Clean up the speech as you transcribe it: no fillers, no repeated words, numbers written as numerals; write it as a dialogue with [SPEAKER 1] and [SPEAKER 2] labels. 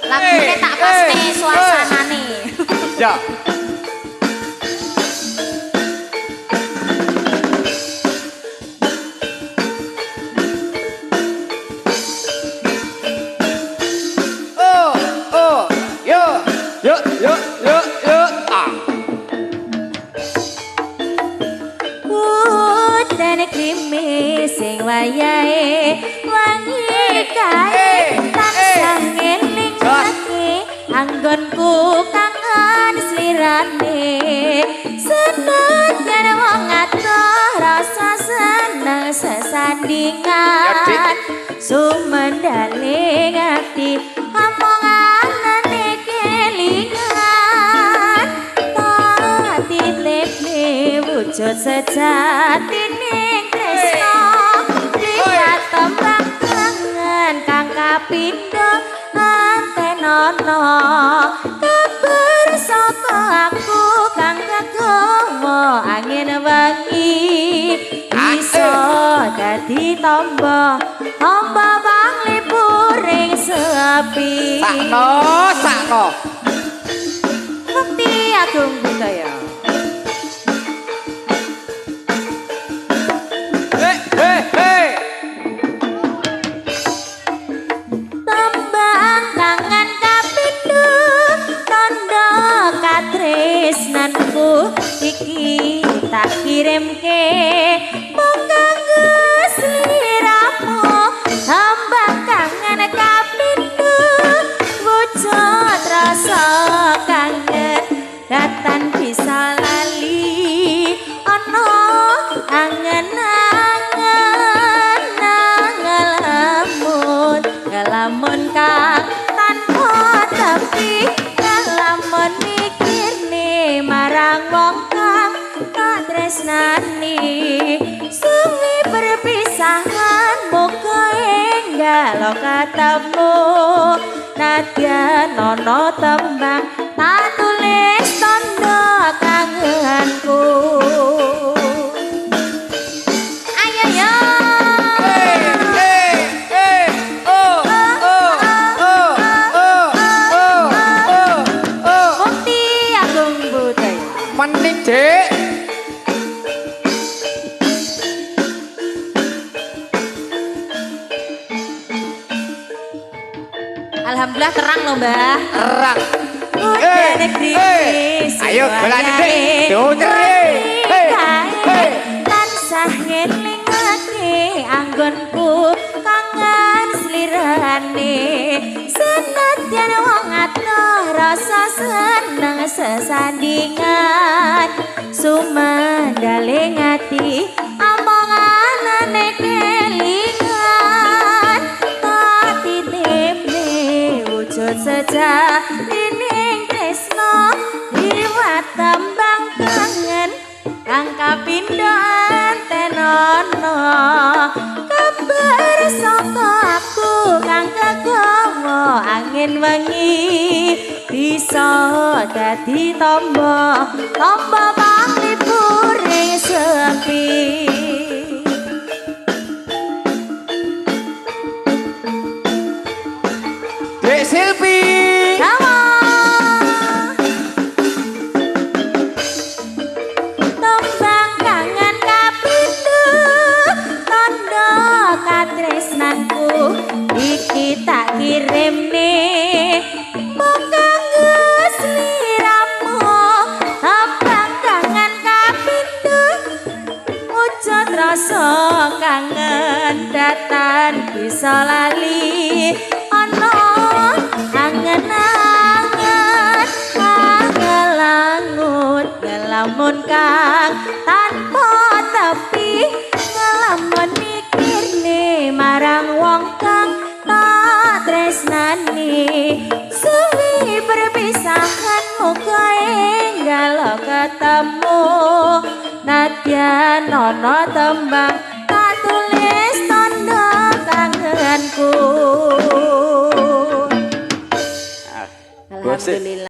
[SPEAKER 1] Lagune tak pasne suasanane.
[SPEAKER 2] Ya.
[SPEAKER 1] Sing wayahe wangi kae tansah ngeling ati anggonku kangen slirane senadyan wong atuh rasa seneng sesandingan sumendale ati omonganane kelingan tatitipne wujud sejatine tembang kangen kang kapindho antenono kabar saka aku kang kegawa angin wengi iso dadi tamba panglipuring sepi
[SPEAKER 2] sakno
[SPEAKER 1] Mukti Agung Budaya tresnanku iki tak kirimke mung kanggo sliramu tambah kangen kapindho wujud rasa kangen datan bisa lali ana angen-angen ngelamun kang tanpa tapi ngelamun marang wong kang katresnani suwi perpisahan muga enggak ketemu nadyan ana tembang tak tulis tanda kangenku ayo yo
[SPEAKER 2] Manik Dek.
[SPEAKER 1] Alhamdulillah terang loh Mbah.
[SPEAKER 2] Terang.
[SPEAKER 1] Ayo
[SPEAKER 2] belan Dek. Doter.
[SPEAKER 1] Tansah ngelingake anggonku kangen slirane senadyan wong atuh rasa seneng sesandingan sumendale ngati omonganane kelingan tatitipne wujud sejatining tresno liwat tembang kangen kang kapindho antenono kabar saka aku kang kegawa angin wengi bisa dadi tamba panglipuring sepi
[SPEAKER 2] Dek Silvi
[SPEAKER 1] tembang kangen kapindho tanda katresnanku iki tak kirimne mung kanggo sliramu tembang kangen kapindho wujud rasa kangen datan bisa lali ana angen-angen ngelangut ngelamun kang tanpa tepi ngelamun mikirne marang wong kang tak tresnani suwi perpisahan muga enggak ketemu nadyan ana tembang tak tulis tanda kangenku Alhamdulillah